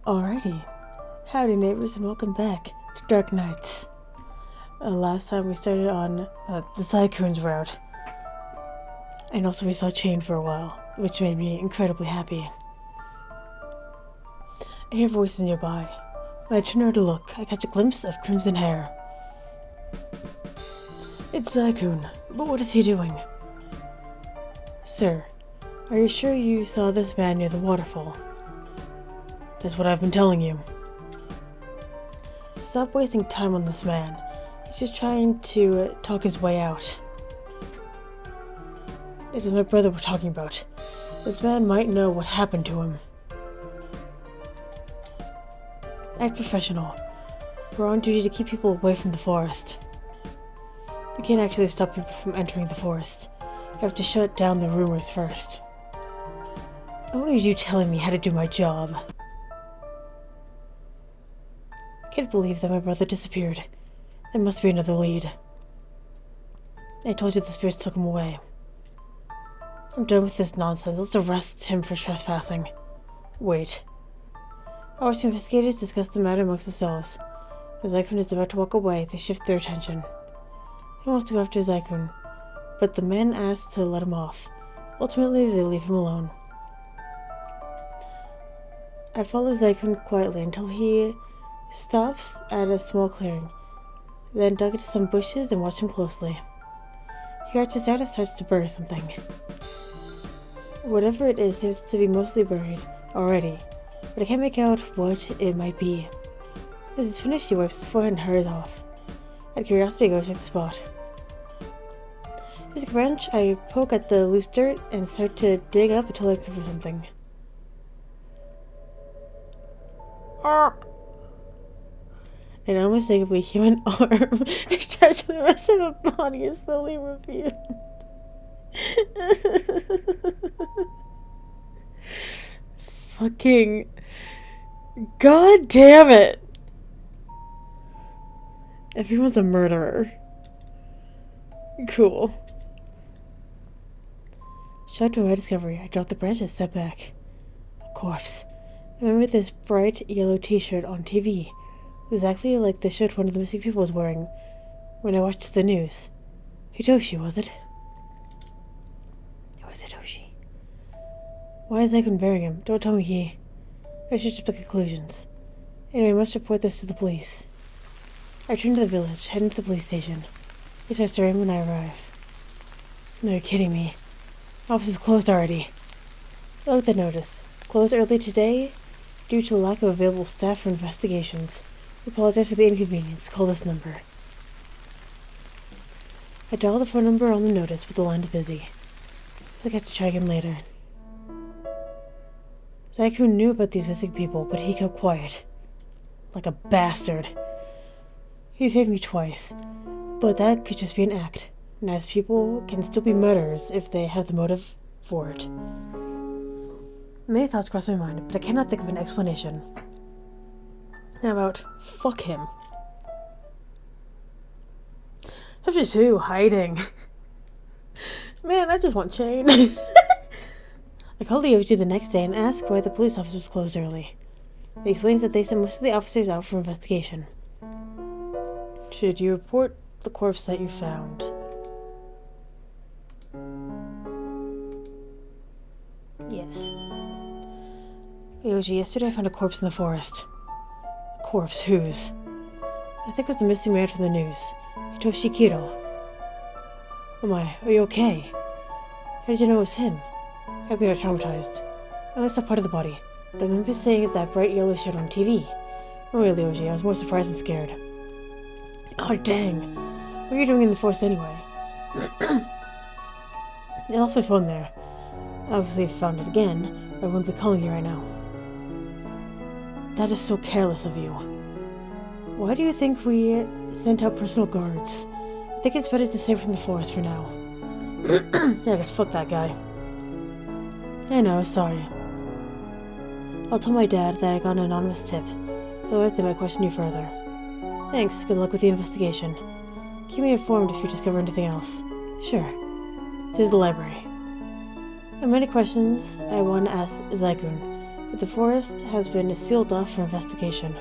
Alrighty. Howdy neighbors and welcome back to Dark Nights. Last time we started on the Tycoon's route. And also we saw Chain for a while, which made me incredibly happy. I hear voices nearby. When I turn over to look, I catch a glimpse of crimson hair. It's Tycoon, but what is he doing? Sir, are you sure you saw this man near the waterfall? That's what I've been telling you. Stop wasting time on this man. He's just trying to talk his way out. It is my brother we're talking about. This man might know what happened to him. Act professional. We're on duty to keep people away from the forest. You can't actually stop people from entering the forest. You have to shut down the rumors first. I don't need you telling me how to do my job. I can't believe that my brother disappeared. There must be another lead. I told you the spirits took him away. I'm done with this nonsense. Let's arrest him for trespassing. Wait. Our investigators discuss the matter amongst themselves. As Zyklon is about to walk away, they shift their attention. He wants to go after Zyklon, but the men ask to let him off. Ultimately, they leave him alone. I follow Zyklon quietly until he stops at a small clearing, then dug into some bushes and watch him closely. He reaches out and starts to bury something. Whatever it is seems to be mostly buried already, but I can't make out what it might be. As he's finished, he wipes his forehead and hurries off. Out of curiosity, I go check the spot. Using a wrench, I poke at the loose dirt and start to dig up until I uncover something. An unmistakably human arm attached to the rest of a body is slowly revealed. Fucking god damn it! Everyone's a murderer. Cool. Shocked by my discovery, I drop the branch and step back. A corpse. I remember this bright yellow t-shirt on TV. Exactly like the shirt one of the missing people was wearing when I watched the news. Hitoshi, was it? It was Hitoshi. Why is Zyklon burying him? Don't tell me he... I should jump to conclusions. Anyway, I must report this to the police. I return to the village, head into the police station. It starts to rain when I arrive. No, you're kidding me. Office is closed already. I looked at noticed. Closed early today due to lack of available staff for investigations. We apologize for the inconvenience. Call this number. I dial the phone number on the notice, but the line is busy. So I have to try again later. Zyklon knew about these missing people, but he kept quiet. Like a bastard. He saved me twice, but that could just be an act. Nice people can still be murderers if they have the motive for it. Many thoughts cross my mind, but I cannot think of an explanation. How about, fuck him. Chapter 2, hiding. Man, I just want Chain. I called the OG the next day and asked why the police office was closed early. He explains that they sent most of the officers out for investigation. Should you report the corpse that you found? Yes. Yoji, yesterday I found a corpse in the forest. A corpse? Whose? I think it was the missing man from the news. Hitoshi Kiro. Oh my, are you okay? How did you know it was him? I hope you're not traumatized. I only saw part of the body, but I remember seeing that bright yellow shirt on TV. Oh really, Yoji, I was more surprised and scared. Oh dang. What are you doing in the forest anyway? I lost my phone there. Obviously, if I found it again, I wouldn't be calling you right now. That is so careless of you. Why do you think we sent out personal guards? I think it's better to stay from the forest for now. Yeah, I guess fuck that guy. I know, sorry. I'll tell my dad that I got an anonymous tip. Otherwise, they might question you further. Thanks, good luck with the investigation. Keep me informed if you discover anything else. Sure. To the library. I have many questions I want to ask Zyklon, but the forest has been sealed off for investigation.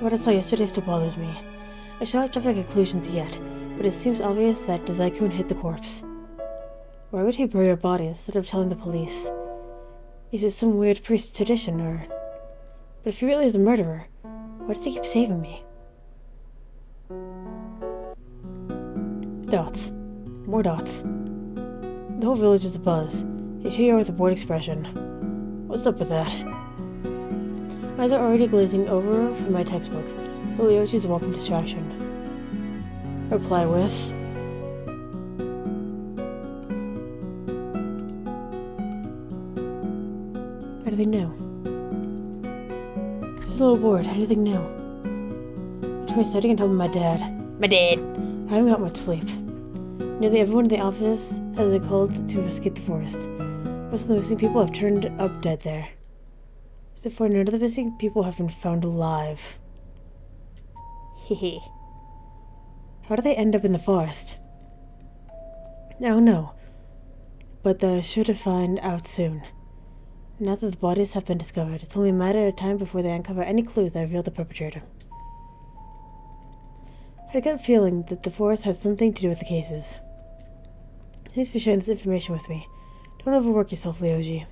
What I saw yesterday still bothers me. I should not jump to conclusions yet, but it seems obvious that Zygoon hid the corpse. Why would he bury a body instead of telling the police? Is it some weird priest tradition, or... But if he really is a murderer, why does he keep saving me? Dots. More dots. The whole village is abuzz. A 2-year-old with a bored expression. What's up with that? My eyes are already glazing over from my textbook, so Ryoji's a welcome distraction. Reply with... Anything new? Just a little bored. Anything new? Between studying and helping my dad. I haven't got much sleep. Nearly everyone in the office has been called to investigate the forest. Most of the missing people have turned up dead there. So far, none of the missing people have been found alive. Hehe. How did they end up in the forest? No, but they're sure to find out soon. Now that the bodies have been discovered, it's only a matter of time before they uncover any clues that reveal the perpetrator. I had a gut feeling that the forest had something to do with the cases. Thanks for sharing this information with me. Don't overwork yourself, Ryoji.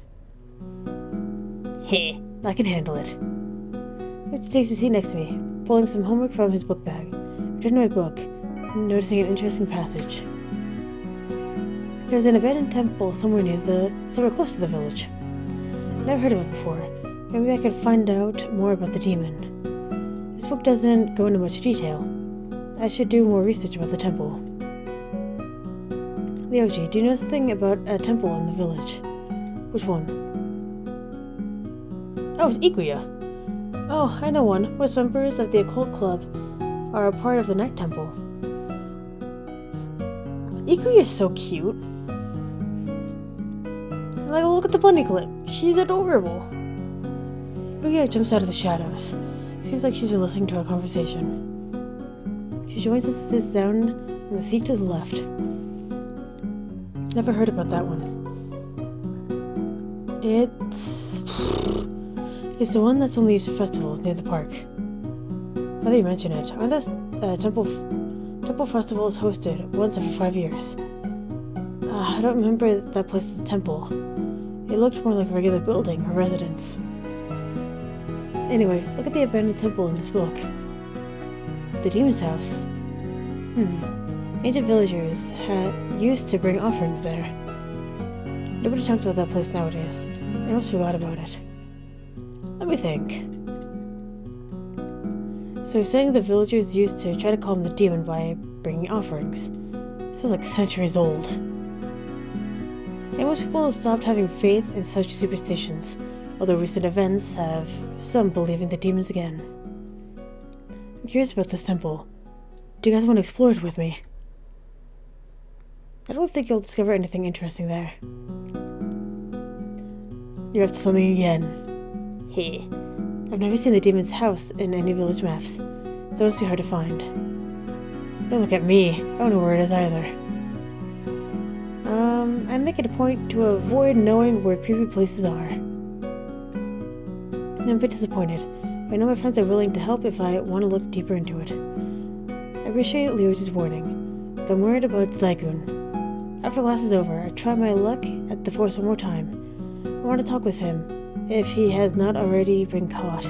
Heh, I can handle it. Ryoji takes a seat next to me, pulling some homework from his book bag. I return to my book, noticing an interesting passage. There's an abandoned temple somewhere close to the village. Never heard of it before. Maybe I could find out more about the demon. This book doesn't go into much detail. I should do more research about the temple. Ryoji, do you know something about a temple in the village? Which one? Oh, it's Ikuya. Oh, I know one. Most members of the occult club are a part of the night temple. Ikuya is so cute. Like, look at the bunny clip. She's adorable. Ikuya jumps out of the shadows. Seems like she's been listening to our conversation. She joins us and sits down in the seat to the left. Never heard about that one. It's the one that's only used for festivals near the park. Now that you mention it, aren't there temple festivals hosted once every 5 years? I don't remember that place as a temple. It looked more like a regular building or residence. Anyway, look at the abandoned temple in this book. The demon's house. Ancient villagers used to bring offerings there. Nobody talks about that place nowadays. They almost forgot about it. Let me think. So you're saying the villagers used to try to calm the demon by bringing offerings. This was like centuries old. And most people have stopped having faith in such superstitions, although recent events have some believing the demons again. I'm curious about this temple. Do you guys want to explore it with me? I don't think you'll discover anything interesting there. You're up to something again. Hey, I've never seen the demon's house in any village maps, so it must be hard to find. Don't look at me. I don't know where it is either. I make it a point to avoid knowing where creepy places are. I'm a bit disappointed. I know my friends are willing to help if I want to look deeper into it. I appreciate Ryoji's warning, but I'm worried about Zygoon. After class is over, I try my luck at the forest one more time. I want to talk with him, if he has not already been caught.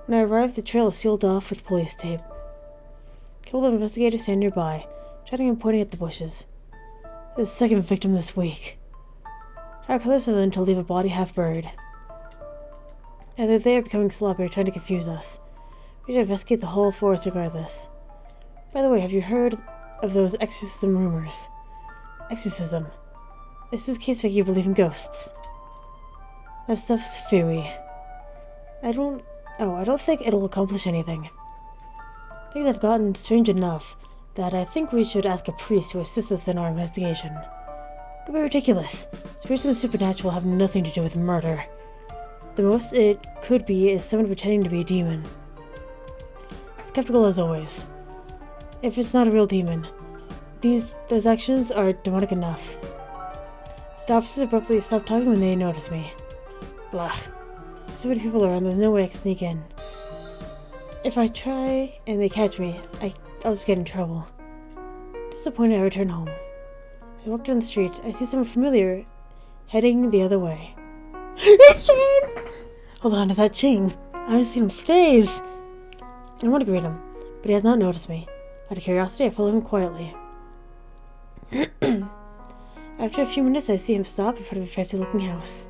When I arrive, the trail is sealed off with police tape. A couple of investigators stand nearby, chatting and pointing at the bushes. The second victim this week. How careless of them to leave a body half buried. Either they are becoming sloppy or trying to confuse us. We should investigate the whole forest regardless. By the way, have you heard of those exorcism rumors? Exorcism. This is a case make you believe in ghosts. That stuff's phooey. I don't think it'll accomplish anything. Things have gotten strange enough that I think we should ask a priest to assist us in our investigation. Don't be ridiculous. Spirits and supernatural have nothing to do with murder. The most it could be is someone pretending to be a demon. Skeptical as always. If it's not a real demon, those actions are demonic enough. The officers abruptly stop talking when they notice me. Blah. There's so many people around, there's no way I can sneak in. If I try and they catch me, I'll just get in trouble. Disappointed, I return home. I walk down the street. I see someone familiar heading the other way. It's Shane! Hold on, is that Ching? I haven't seen him for days. I want to greet him, but he has not noticed me. Out of curiosity, I follow him quietly. After a few minutes, I see him stop in front of a fancy-looking house.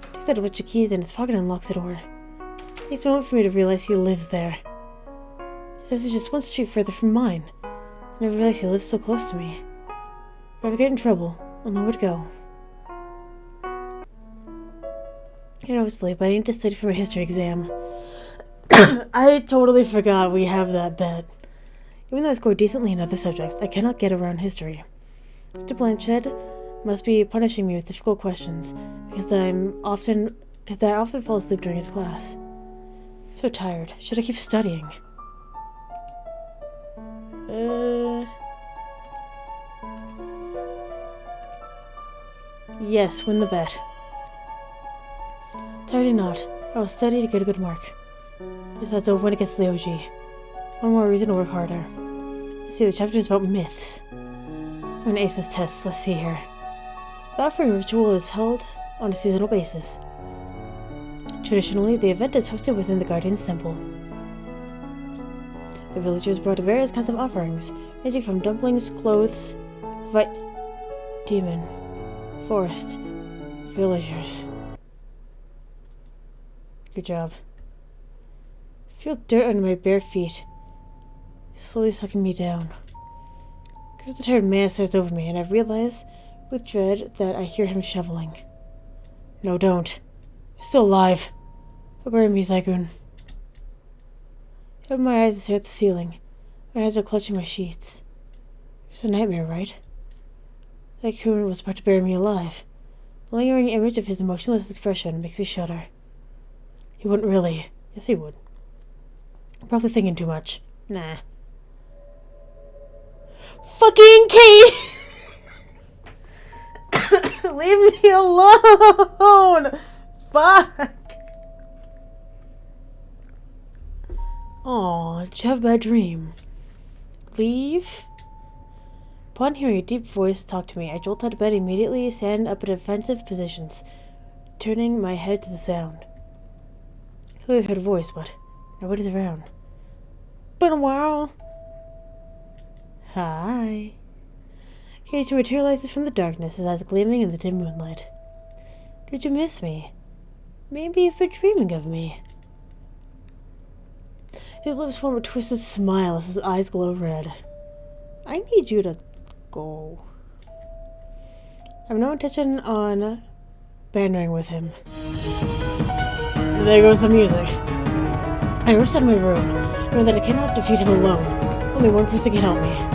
He takes out a bunch of keys in his pocket and unlocks the door. It takes a moment for me to realize he lives there. His house is just one street further from mine. I never realized he lives so close to me. If I ever get in trouble, I'll know where to go. I know it's late, but I need to study for my history exam. I totally forgot we have that bet. Even though I scored decently in other subjects, I cannot get around history. Mr. Blanchett must be punishing me with difficult questions because I often fall asleep during his class. So tired. Should I keep studying? Yes, win the bet. Tired or not, I will study to get a good mark. Besides, I'll win against the OG. One more reason to work harder. See, the chapter is about myths. I'm gonna ace this test. Let's see here. The offering ritual is held on a seasonal basis. Traditionally, the event is hosted within the Guardian's Temple. The villagers brought various kinds of offerings, ranging from dumplings, clothes, demon, forest, villagers. Good job. I feel dirt under my bare feet, slowly sucking me down. There's a tired man stares over me, and I realize with dread that I hear him shoveling. No, don't. I'm still alive. Don't bury me, Zygoon. I open my eyes and stare at the ceiling. My hands are clutching my sheets. It's a nightmare, right? Zygoon was about to bury me alive. The lingering image of his emotionless expression makes me shudder. He wouldn't really. Yes, he would. I'm probably thinking too much. Nah. Fucking Kate! Leave me alone! Fuck! Aw, did you have a bad dream? Leave? Upon hearing a deep voice talk to me, I jolt out of bed immediately, stand up in defensive positions, turning my head to the sound. I clearly heard a voice, but nobody's around. Been a while. Hi. Cage materializes from the darkness, his eyes gleaming in the dim moonlight. Did you miss me? Maybe you've been dreaming of me. His lips form a twisted smile as his eyes glow red. I need you to go. I have no intention on bantering with him. There goes the music. I rushed out of my room, knowing that I cannot defeat him alone. Only one person can help me.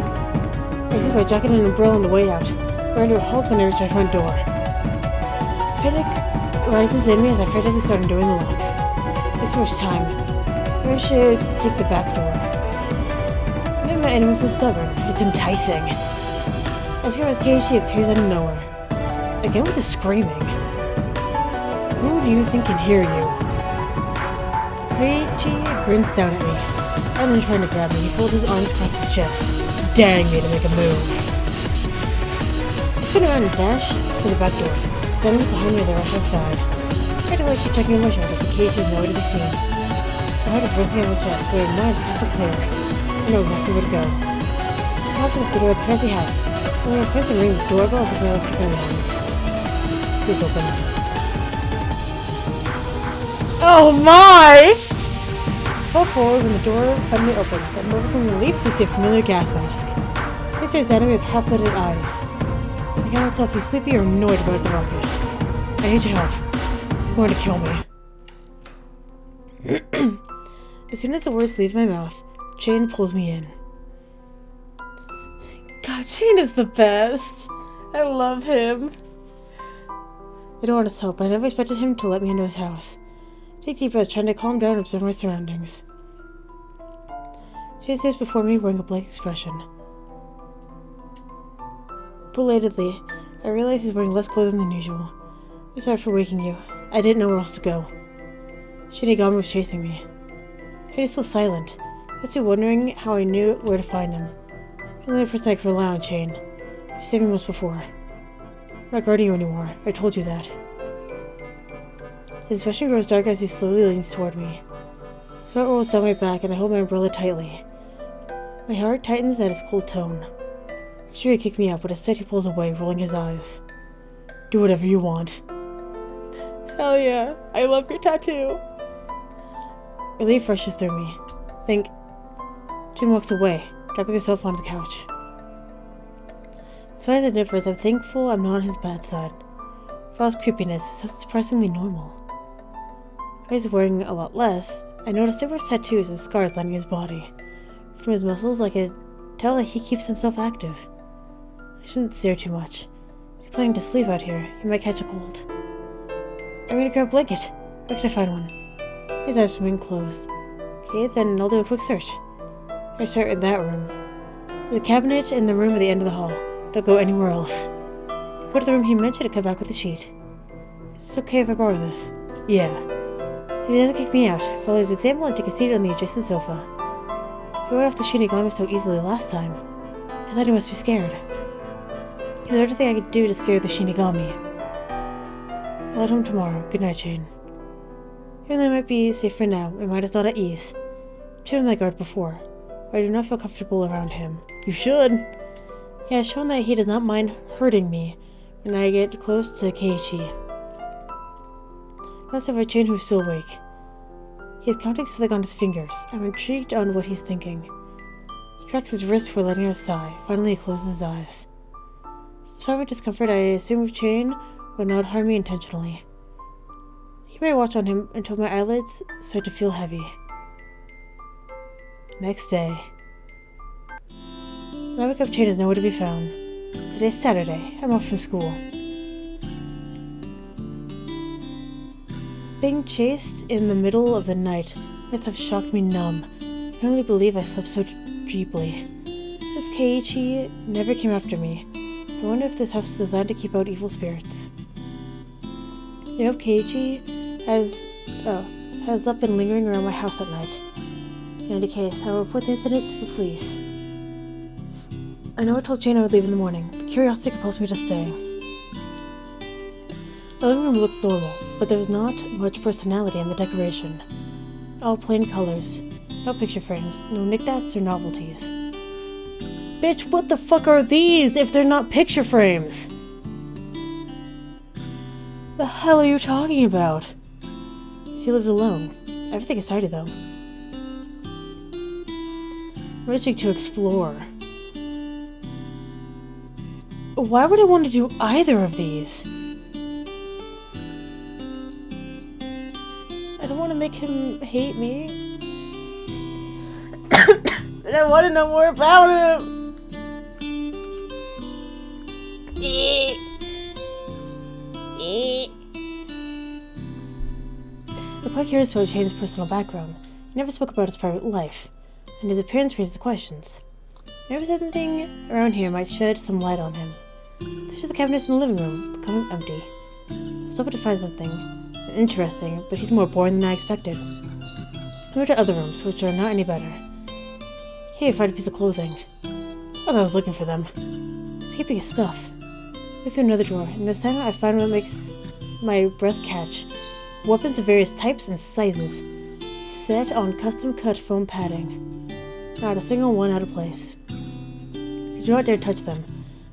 I seized my jacket and umbrella on the way out, ran to a halt when I reached my front door. Panic rises in me as I frantically start undoing the locks. It takes so much time. Maybe I should take the back door. Maybe my enemy's so stubborn. It's enticing. I scream as Keiichi appears out of nowhere. Again with the screaming. Who do you think can hear you? Keiichi grins down at me. Rather than trying to grab me, he folds his arms across his chest, daring me to make a move. I spin around and dash to the back door, standing behind me as I rush outside. I try to keep checking my shoulder, but Keiichi is nowhere to be seen. My heart is racing out of my chest, but my mind is crystal clear. I know exactly where to go. I hop to the door of the fancy house. When I press and ring the doorbell as if my electric bell on. Please open. Oh my! I fall forward when the door suddenly opens. I'm overcome relief to see a familiar gas mask. He stares at me with half-lidded eyes. I cannot tell if he's sleepy or annoyed about the ruckus. I need your help. He's going to kill me. As soon as the words leave my mouth, Shane pulls me in. God, Shane is the best. I love him. I don't want his help, but I never expected him to let me into his house. Take deep breaths, trying to calm down and observe my surroundings. Shane stands before me wearing a blank expression. Belatedly, I realize he's wearing less clothing than usual. I'm sorry for waking you. I didn't know where else to go. Shinigami was chasing me. He's still silent. Must be wondering how I knew where to find him. The only person I could rely on, Shane. You saved me once before. I'm not guarding you anymore. I told you that. His expression grows darker as he slowly leans toward me. Sweat rolls down my back and I hold my umbrella tightly. My heart tightens at his cold tone. I'm sure he'd kick me out, but instead he pulls away, rolling his eyes. Do whatever you want. Hell yeah, I love your tattoo. Relief rushes through me. Think. Jane walks away, dropping herself onto the couch. As far as it differs, I'm thankful I'm not on his bad side. For all his creepiness, it's so surprisingly normal. While he's wearing a lot less, I noticed numerous tattoos and scars lining his body. From his muscles, I could tell that he keeps himself active. I shouldn't stare too much. If he's planning to sleep out here, he might catch a cold. I'm gonna grab a blanket. Where can I find one? His eyes remain closed. Okay, then I'll do a quick search. I start in that room. There's a cabinet in the room at the end of the hall. Don't go anywhere else. Go to the room he mentioned and come back with a sheet. It's okay if I borrow this. Yeah. He doesn't kick me out. I follow his example and take a seat on the adjacent sofa. He went off the Shinigami so easily last time. I thought he must be scared. Is there anything I could do to scare the Shinigami? I'll head home tomorrow. Good night, Shane. Even though I might be safe for now, my mind is not at ease. I've turned my guard before, but I do not feel comfortable around him. You should! He has shown that he does not mind hurting me when I get close to Keiichi. Glanced over at Jane, who is still awake. He is counting something on his fingers. I'm intrigued on what he's thinking. He cracks his wrist before letting out a sigh. Finally, he closes his eyes. Despite my discomfort, I assume Jane would not harm me intentionally. He may watch on him until my eyelids start to feel heavy. Next day. When I wake up, Jane is nowhere to be found. Today's Saturday. I'm off from school. Being chased in the middle of the night must have shocked me numb. I can only believe I slept so deeply. This Keiichi never came after me. I wonder if this house is designed to keep out evil spirits. I hope Keiichi has not been lingering around my house at night. In any case, I will report the incident to the police. I know I told Jane I would leave in the morning, but curiosity compels me to stay. The living room looked normal, but there was not much personality in the decoration. All plain colors, no picture frames, no knickknacks or novelties. Bitch, what the fuck are these if they're not picture frames? The hell are you talking about? He lives alone. Everything is tidy, though. I'm itching to explore. Why would I want to do either of these? I don't want to make him hate me. But I want to know more about him. I'm quite curious about Shane's personal background. He never spoke about his private life, and his appearance raises questions. Maybe something around here might shed some light on him. There's the cabinets in the living room, becoming empty. I was hoping to find something interesting, but he's more boring than I expected. I went to other rooms, which are not any better. Can't even find a piece of clothing. I thought I was looking for them. He's keeping his stuff. I went through another drawer, and this time I found what makes my breath catch. Weapons of various types and sizes, set on custom-cut foam padding. Not a single one out of place. I do not dare touch them.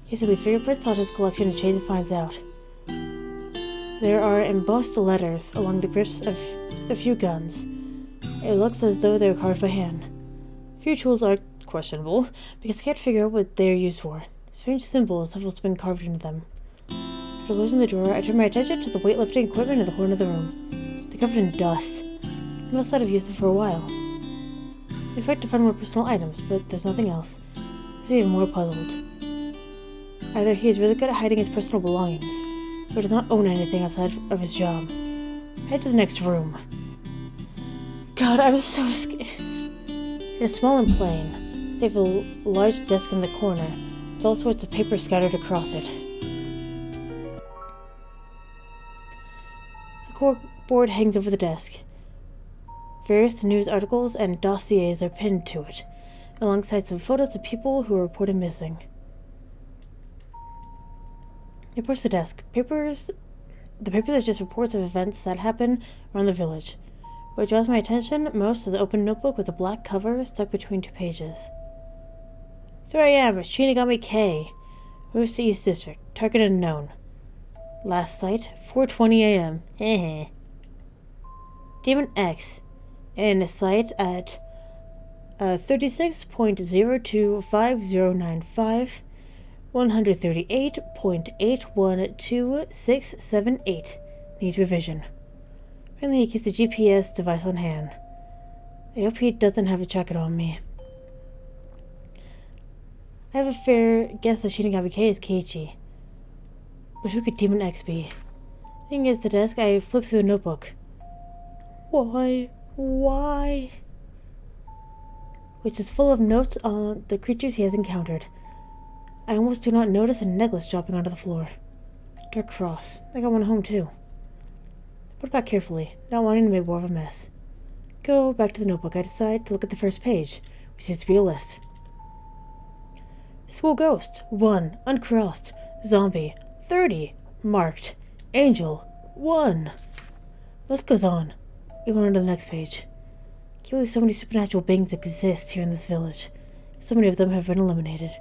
In case I leave fingerprints on his collection and Shane finds out. There are embossed letters along the grips of a few guns. It looks as though they were carved by hand. A few tools are questionable, because I can't figure out what they are used for. Strange symbols have also been carved into them. After closing the drawer, I turned my attention to the weightlifting equipment in the corner of the room. They're covered in dust. I must not have used them for a while. I expect to find more personal items, but there's nothing else. I'm even more puzzled. Either he is really good at hiding his personal belongings, or does not own anything outside of his job. Head to the next room. God, I was so scared. It is small and plain, save a large desk in the corner, with all sorts of paper scattered across it. corkboard hangs over the desk. Various news articles and dossiers are pinned to it, alongside some photos of people who are reported missing. I approach the desk. The papers are just reports of events that happen around the village. What draws my attention most is an open notebook with a black cover stuck between 2 pages. 3 a.m. Shinigami K. Moves to East District. Target unknown. Last sight, 4:20 a.m. Hehe. Demon X. In a site at 36.025095, 138.812678. Needs revision. Apparently he keeps the GPS device on hand. I hope he doesn't have a jacket on me. I have a fair guess that Shinigami K is Keiichi. But who could Demon X be? Looking against the desk, I flip through the notebook. Why? Which is full of notes on the creatures he has encountered. I almost do not notice a necklace dropping onto the floor. Dark cross. I got one at home too. Put it back carefully, not wanting to make more of a mess. Go back to the notebook. I decide to look at the first page, which seems to be a list. School ghost, 1. Uncrossed. Zombie, 30. Marked. Angel, 1. The list goes on. We went on to the next page. Can't believe so many supernatural beings exist here in this village. So many of them have been eliminated.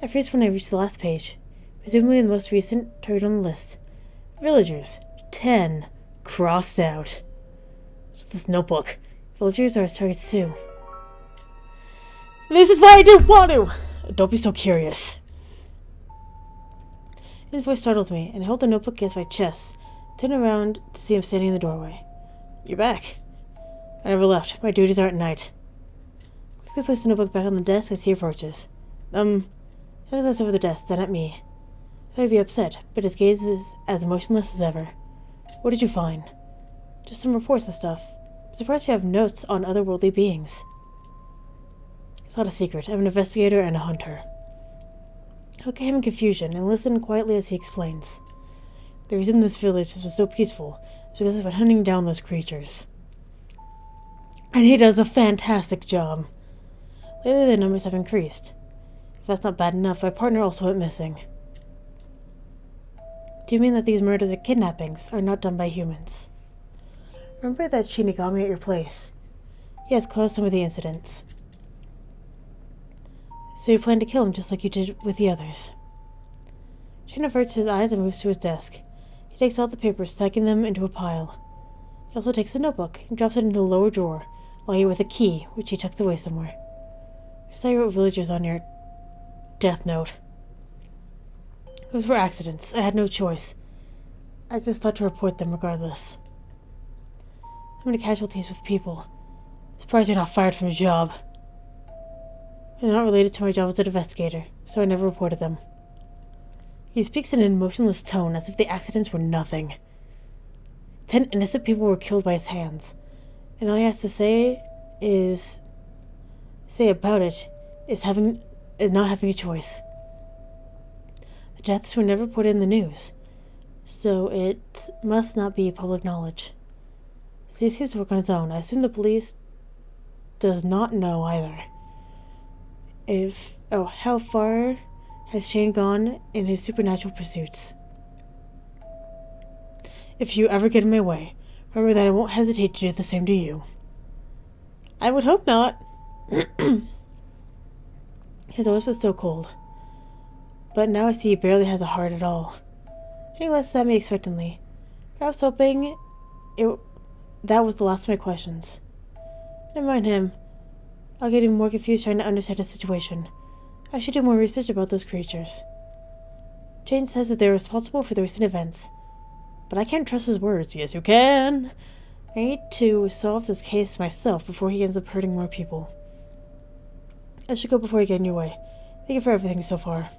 I freeze when I reach the last page, presumably the most recent target on the list. Villagers, 10. Crossed out. What's this notebook? Villagers are his targets too. This is why I didn't want to! Don't be so curious. His voice startles me, and I hold the notebook against my chest, turn around to see him standing in the doorway. You're back. I never left. My duties are at night. Quickly place the notebook back on the desk as he approaches. He looks over the desk, then at me. I thought he'd be upset, but his gaze is as emotionless as ever. What did you find? Just some reports and stuff. I'm surprised you have notes on otherworldly beings. It's not a secret. I'm an investigator and a hunter. I look at him in confusion and listen quietly as he explains. The reason this village has been so peaceful is because I've been hunting down those creatures. And he does a fantastic job. Lately the numbers have increased. If that's not bad enough, my partner also went missing. Do you mean that these murders or kidnappings are not done by humans? Remember that Shinigami at your place? He has caused some of the incidents. So you plan to kill him just like you did with the others. Shane averts his eyes and moves to his desk. He takes all the papers, stacking them into a pile. He also takes the notebook and drops it into the lower drawer, locking it with a key, which he tucks away somewhere. I saw you wrote villagers on your death note. Those were accidents. I had no choice. I just thought to report them regardless. How many casualties with people? Surprised you're not fired from your job. They're not related to my job as an investigator, so I never reported them. He speaks in an emotionless tone, as if the accidents were nothing. 10 innocent people were killed by his hands, and all he has to say about it is not having a choice. The deaths were never put in the news, so it must not be public knowledge. He seems to work on his own. I assume the police does not know either. How far has Shane gone in his supernatural pursuits? If you ever get in my way, remember that I won't hesitate to do the same to you. I would hope not. His voice was so cold. But now I see he barely has a heart at all. He glances at me expectantly. Perhaps hoping that was the last of my questions. Never mind him. I'll get even more confused trying to understand his situation. I should do more research about those creatures. Jane says that they're responsible for the recent events. But I can't trust his words. Yes, you can. I need to solve this case myself before he ends up hurting more people. I should go before I get in your way. Thank you for everything so far.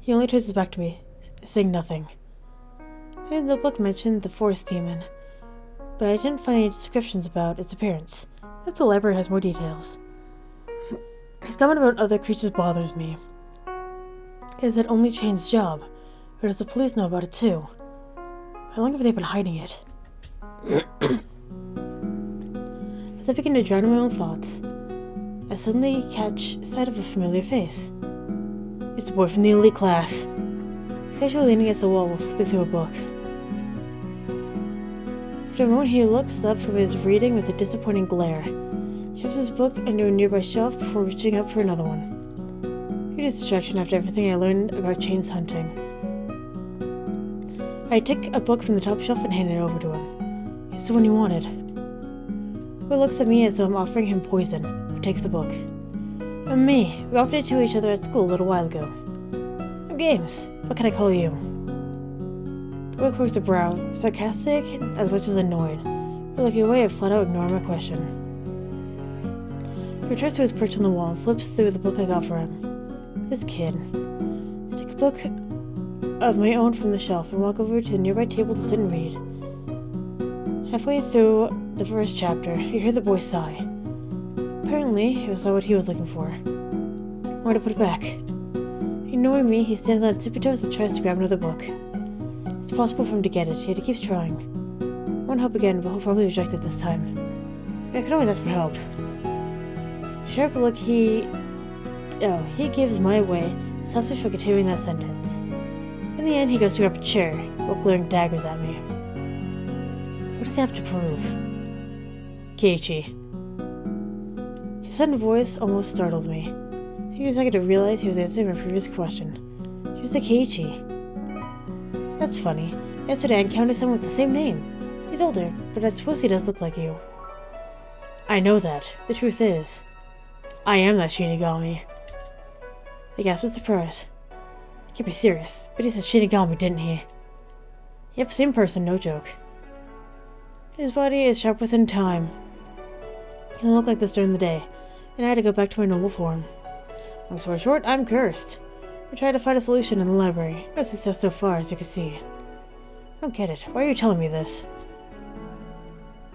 He only turns his back to me, saying nothing. His notebook mentioned the forest demon, but I didn't find any descriptions about its appearance. I think the library has more details. His comment about other creatures bothers me. Is it only Chain's job, or does the police know about it too? How long have they been hiding it? As I begin to drown in my own thoughts, I suddenly catch sight of a familiar face. It's the boy from the elite class. He's casually leaning against the wall while flipping through a book. After a moment, he looks up from his reading with a disappointing glare, shoves his book into a nearby shelf before reaching up for another one. Huge distraction after everything I learned about chains hunting. I take a book from the top shelf and hand it over to him. It's the one he wanted. The boy looks at me as though I'm offering him poison, but takes the book. And me, we offered it to each other at school a little while ago. I'm Games. What can I call you? The boy quirks a brow, sarcastic as much as annoyed, but looking away and flat out ignoring my question. He returns to his perch on the wall and flips through the book I got for him. This kid. I take a book of my own from the shelf and walk over to the nearby table to sit and read. Halfway through the first chapter, you hear the boy sigh. Apparently, it was not what he was looking for. I want to put it back. Ignoring me, he stands on his tippy toes and tries to grab another book. It's possible for him to get it, yet he keeps trying. I won't help again, but he'll probably reject it this time. But I could always ask for help. A sharp look he gives my way, stops me from continuing that sentence. In the end, he goes to grab a chair, while glaring daggers at me. What does he have to prove? Keiichi. His sudden voice almost startles me. It took me a second to realize he was answering my previous question. He was like Keiichi. That's funny. Yesterday I encountered someone with the same name. He's older, but I suppose he does look like you. I know that. The truth is, I am that Shinigami. I gasped with surprise. Can't be serious, but he said Shinigami, didn't he? Yep, same person, no joke. His body is sharp within time. He didn't look like this during the day, and I had to go back to my normal form. Long story short, I'm cursed. We tried to find a solution in the library. No success so far, as you can see. I don't get it. Why are you telling me this?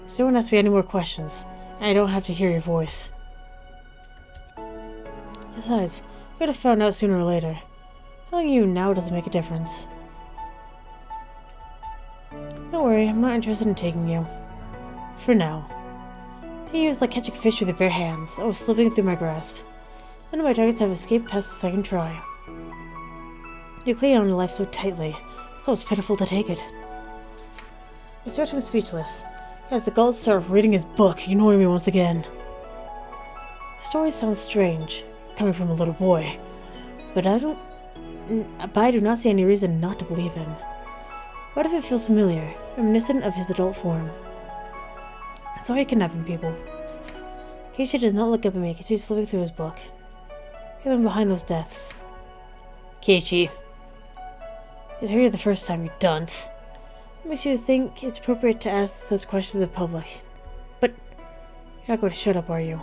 So you won't ask me any more questions, and I don't have to hear your voice. Besides, we would have found out sooner or later. Telling you now doesn't make a difference. Don't worry, I'm not interested in taking you. For now. He was like catching fish with your bare hands. I was slipping through my grasp. None of my targets have escaped past the second try. You cling on to life so tightly. It's almost pitiful to take it. I stared at him speechless. He has the gall to start reading his book, ignoring me once again. The story sounds strange, coming from a little boy, but I do not see any reason not to believe him. What if it feels familiar, reminiscent of his adult form? That's why you're kidnapping people. Keiichi does not look up at me, continues flipping through his book. You're the one behind those deaths. Keiichi. You heard it the first time, you dunce. What makes you think it's appropriate to ask such questions in public? But you're not going to shut up, are you?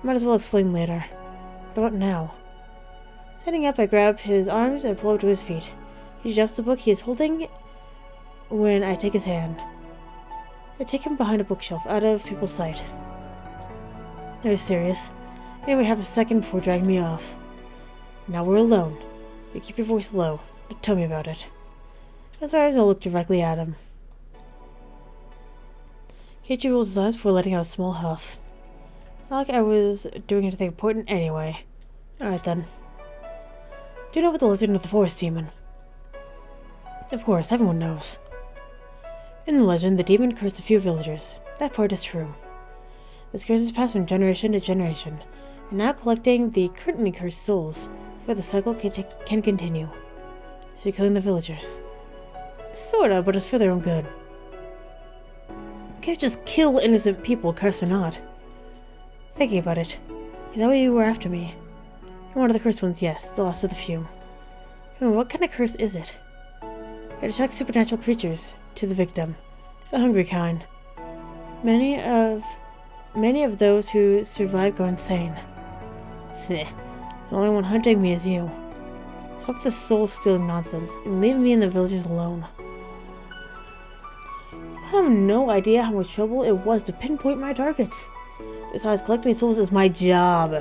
Might as well explain later. What about now? Standing up, I grab his arms and pull up to his feet. He jumps the book he is holding when I take his hand. I take him behind a bookshelf, out of people's sight. Are you serious? Anyway, have a second before dragging me off. Now we're alone. You keep your voice low. Now tell me about it. As far as I look directly at him. Keiichi rolls his eyes before letting out a small huff. Not like I was doing anything important anyway. Alright then. Do you know about the Lizard of the Forest Demon? Of course, everyone knows. In the legend, the demon cursed a few villagers. That part is true. This curse is passed from generation to generation, and now collecting the currently cursed souls, for the cycle can continue. So you're killing the villagers. Sorta, but it's for their own good. You can't just kill innocent people, cursed or not. Thinking about it, is that why you were after me? You're one of the cursed ones, yes, the last of the few. What kind of curse is it? It attracts supernatural creatures to the victim, the hungry kind. Many of those who survive go insane. The only one hunting me is you. Stop this soul-stealing nonsense and leave me and the villagers alone. You have no idea how much trouble it was to pinpoint my targets. Besides, collecting souls is my job.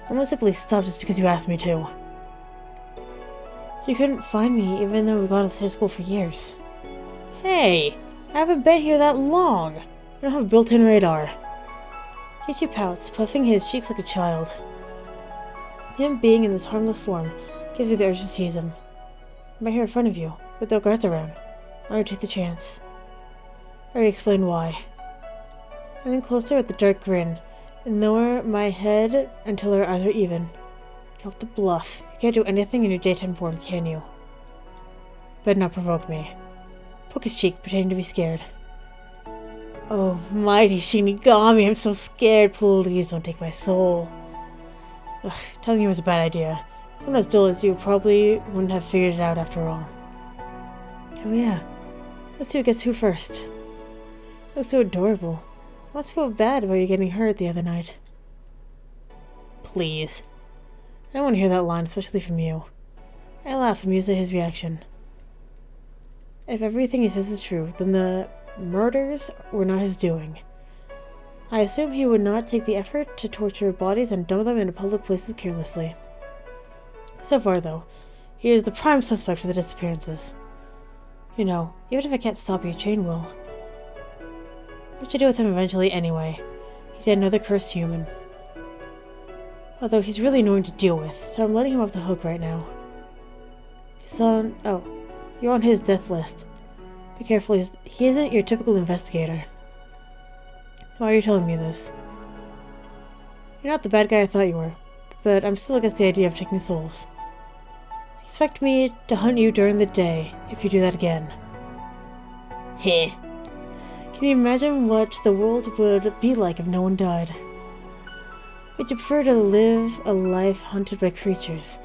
I won't simply stop just because you asked me to. You couldn't find me even though we've gone to the same school for years. Hey, I haven't been here that long. I don't have a built-in radar. Keiichi pouts, puffing his cheeks like a child. Him being in this harmless form gives me the urge to seize him. I'm right here in front of you, with no guards around. I would take the chance. I already explained why. And then closer with the dark grin, and lower my head until our eyes are even. Don't the bluff. You can't do anything in your daytime form, can you? Better not provoke me. Poke his cheek, pretending to be scared. Oh, mighty Shinigami, I'm so scared. Please don't take my soul. Ugh, telling you was a bad idea. Someone as dull as you probably wouldn't have figured it out after all. Oh yeah. Let's see who gets who first. Looks so adorable. I must feel bad about you getting hurt the other night. Please. I don't want to hear that line, especially from you. I laugh, amused at his reaction. If everything he says is true, then the murders were not his doing. I assume he would not take the effort to torture bodies and dump them into public places carelessly. So far, though, he is the prime suspect for the disappearances. You know, even if I can't stop your chain will. What should I do with him eventually anyway? He's yet another cursed human. Although he's really annoying to deal with, so I'm letting him off the hook right now. He's on... oh, you're on his death list. Be careful, he isn't your typical investigator. Why are you telling me this? You're not the bad guy I thought you were, but I'm still against the idea of taking souls. Expect me to hunt you during the day if you do that again. Heh. Can you imagine what the world would be like if no one died? Would you prefer to live a life hunted by creatures,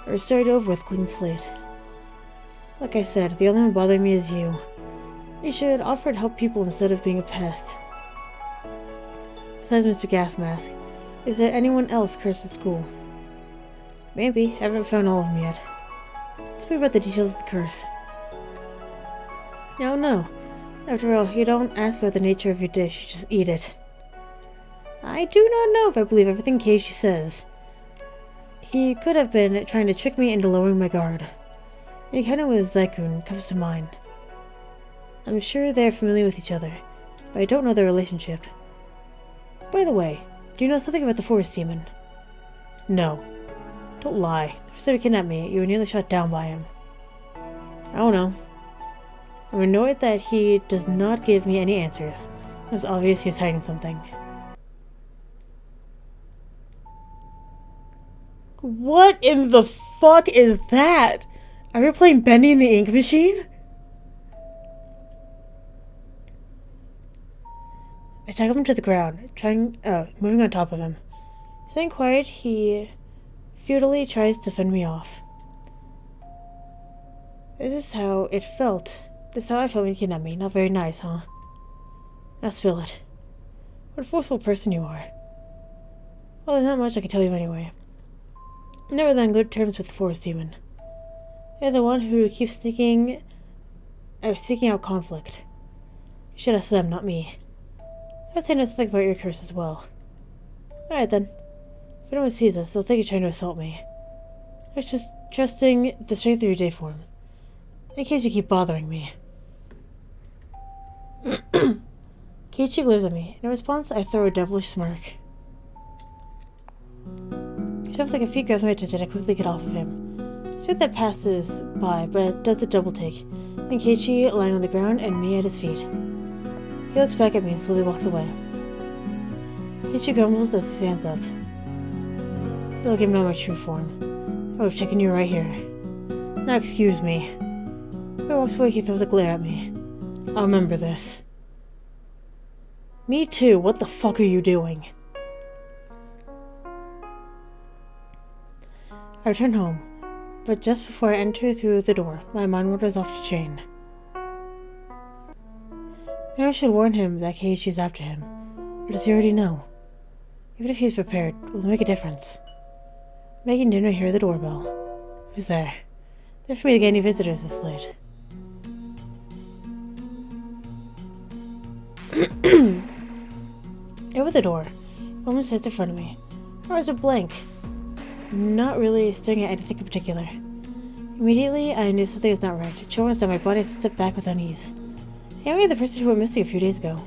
or start over with a clean slate? Like I said, the only one bothering me is you. You should offer to help people instead of being a pest. Besides Mr. Gasmask, is there anyone else cursed at school? Maybe. I haven't found all of them yet. Tell me about the details of the curse. Oh no. After all, you don't ask about the nature of your dish, you just eat it. I do not know if I believe everything Keiichi says. He could have been trying to trick me into lowering my guard. The encounter with Zaikun comes to mind. I'm sure they're familiar with each other, but I don't know their relationship. By the way, do you know something about the forest demon? No. Don't lie. The first time you kidnapped me, you were nearly shot down by him. I don't know. I'm annoyed that he does not give me any answers. It was obvious he's hiding something. What in the fuck is that? Are we playing Bendy and the Ink Machine? I tug him to the ground, moving on top of him. Staying quiet, he futilely tries to fend me off. This is how it felt. This is how I felt when you kidnapped me. Not very nice, huh? Now spill it. What a forceful person you are. Well, there's not much I can tell you anyway. I'm never on good terms with the forest demon. You're the one who keeps seeking out conflict. You should ask them, not me. I'd say no to think about your curse as well. Alright then. If anyone sees us, they'll think you're trying to assault me. I was just trusting the strength of your day form. In case you keep bothering me. Keiichi glares at me. In response, I throw a devilish smirk. He shoves like a feet grabs my attention. I quickly get off of him. Spirit that passes by, but does a double take. And Keiichi lying on the ground and me at his feet. He looks back at me and slowly walks away. Keiichi grumbles as he stands up. You'll give me my true form. I would have taken you right here. Now excuse me. When he walks away, he throws a glare at me. I'll remember this. Me too. What the fuck are you doing? I return home, but just before I enter through the door, my mind wanders off to Chain. Maybe I should warn him that Keiichi is after him. Or does he already know? Even if he's prepared, will it make a difference? Making dinner, hear the doorbell. Who's there? There for me to get any visitors this late. Over the door, a woman sits in front of me. Her eyes are blank, not really staring at anything in particular. Immediately, I knew something was not right. Chilling down my body, I step back with unease. Hey, I'm the person who went missing a few days ago.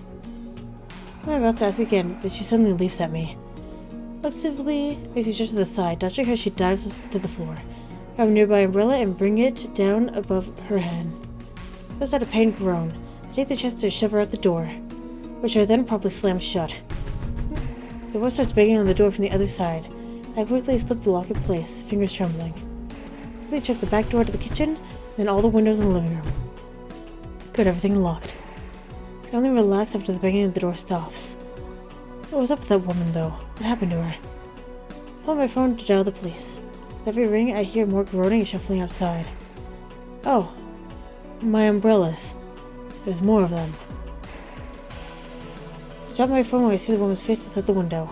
I'm about to ask again, but she suddenly leaps at me. Reflexively, makes me jump to the side, dodging her, she dives to the floor. Grab a nearby umbrella and bring it down above her head. I just had a pained groan. I take the chance to shove her out the door, which I then promptly slam shut. The voice starts banging on the door from the other side. I quickly slip the lock in place, fingers trembling. Quickly check the back door to the kitchen, then all the windows in the living room. Good, everything locked. I only relax after the banging of the door stops. What was up with that woman, though? What happened to her? I pull my phone to dial the police. With every ring, I hear more groaning and shuffling outside. Oh, my umbrellas. There's more of them. I drop my phone when I see the woman's face outside the window.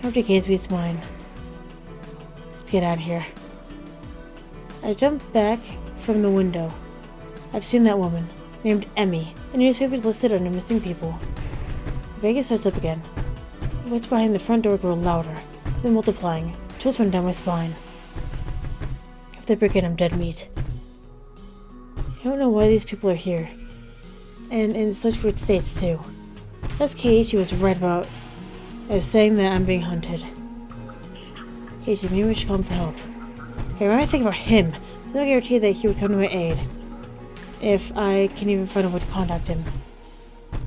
Empty Gatsby's mine. Let's get out of here. I jump back from the window. I've seen that woman, named Emmy. The newspaper's listed under missing people. The banging starts up again. The voice behind the front door grow louder, then multiplying. Chills run down my spine. If they break in, I'm dead meat. I don't know why these people are here. And in such weird states, too. That's Keiichi was right about saying that I'm being hunted. Keiichi, maybe we should call him for help. Hey, when I think about him, there's no guarantee that he would come to my aid. If I can even find a way to contact him.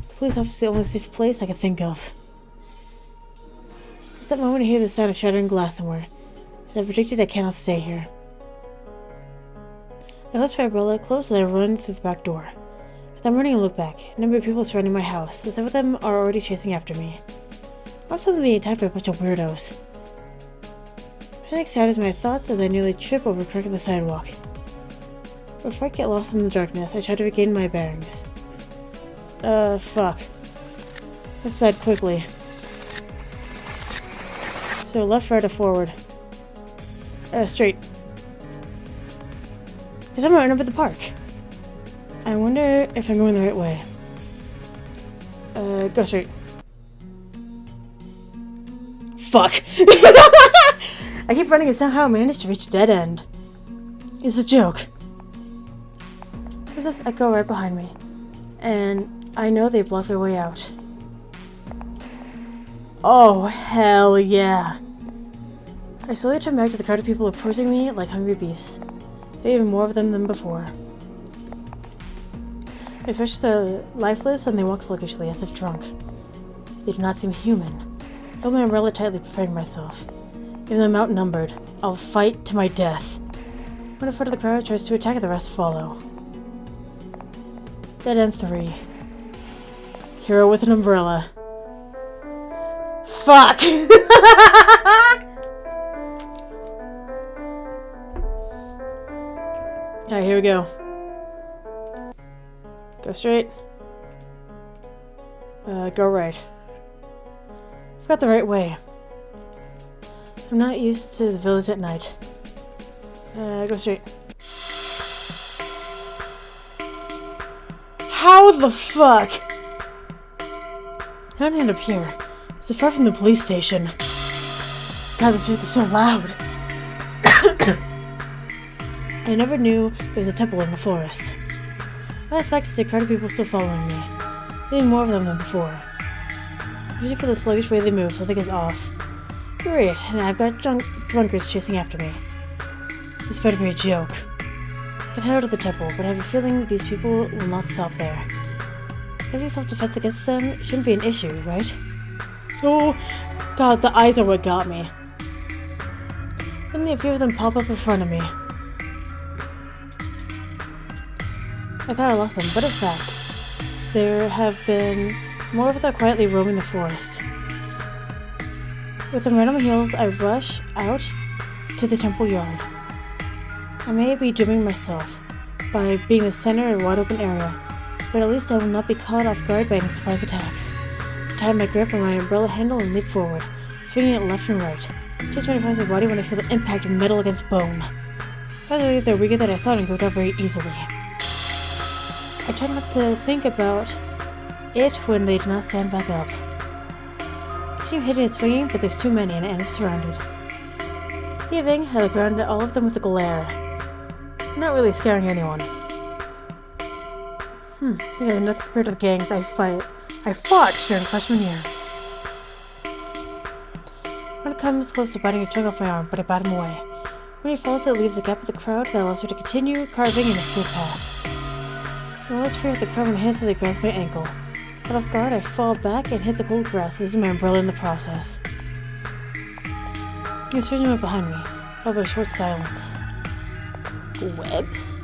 The police office is the only safe place I can think of. At that moment I hear the sound of shattering glass somewhere. As I predicted, I cannot stay here. I close my umbrella close as I run through the back door. As I'm running and look back, a number of people surrounding my house, and some of them are already chasing after me. I'm suddenly being attacked by a bunch of weirdos. Panic scatters my thoughts as I nearly trip over a crack in the sidewalk. Before I get lost in the darkness, I try to regain my bearings. Fuck. Let's decide quickly. So left, right, or forward? Straight. Is that right up at the park? I wonder if I'm going the right way. Go straight. Fuck! I keep running and somehow manage to reach a dead end. It's a joke. Footsteps echo right behind me, and I know they blocked my way out. Oh, hell yeah. I slowly turn back to the crowd of people approaching me like hungry beasts. There are even more of them than before. My fishes are lifeless and they walk sluggishly, as if drunk. They do not seem human. I hold my umbrella tightly, preparing myself. Even though I'm outnumbered, I'll fight to my death. One in front of the crowd tries to attack and the rest follow. Dead end 3. Hero with an umbrella. Fuck! Alright, here we go. Go straight. Go right. I've got the right way. I'm not used to the village at night. Go straight. How the fuck? How'd I end up here? Is it far from the police station? God, this music is so loud. I never knew there was a temple in the forest. I expect to see a crowd of people still following me. Even more of them than before. Usually for the sluggish way they move, something is off. Great, and I've got drunkards chasing after me. This better be a joke. I can head out of the temple, but I have a feeling these people will not stop there. Using self-defense against them shouldn't be an issue, right? Oh, God, the eyes are what got me. Suddenly a few of them pop up in front of me. I thought I lost them, but in fact, there have been more of them quietly roaming the forest. With them right on my heels, I rush out to the temple yard. I may be dooming myself by being the center of a wide open area, but at least I will not be caught off guard by any surprise attacks. I tighten my grip on my umbrella handle and leap forward, swinging it left and right. Just 25 my body when I feel the impact of metal against bone. Probably they're weaker than I thought and go down very easily. I try not to think about it when they do not stand back up. I continue hitting and swinging, but there's too many and I end up surrounded. Heaving, I look around at all of them with a glare. Not really scaring anyone. Yeah, nothing compared to the gangs I fought during freshman year. One comes close to biting a chunk off my arm, but I bat him away. When he falls, it leaves a gap in the crowd that allows me to continue carving an escape path. I'm always afraid of the crowd when hastily grabs my ankle. Out of guard, I fall back and hit the cold grass, losing my umbrella in the process. He was turning right behind me, followed by a short silence. Webs?